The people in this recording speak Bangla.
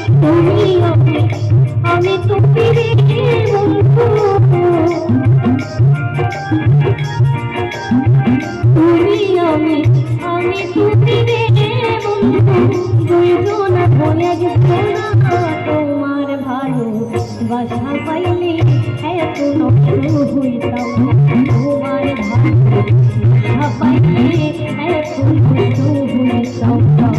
তুমি আমি তুমি রে বন্ধু, তুমি আমি তুমি রে বন্ধু, দুইজন বলে গেছো না তোমার ভালো বাসা পাইলে এত নষ্ট হইতাম, তোমার ভালো বাসা পাইলে এত নষ্ট হইতাম।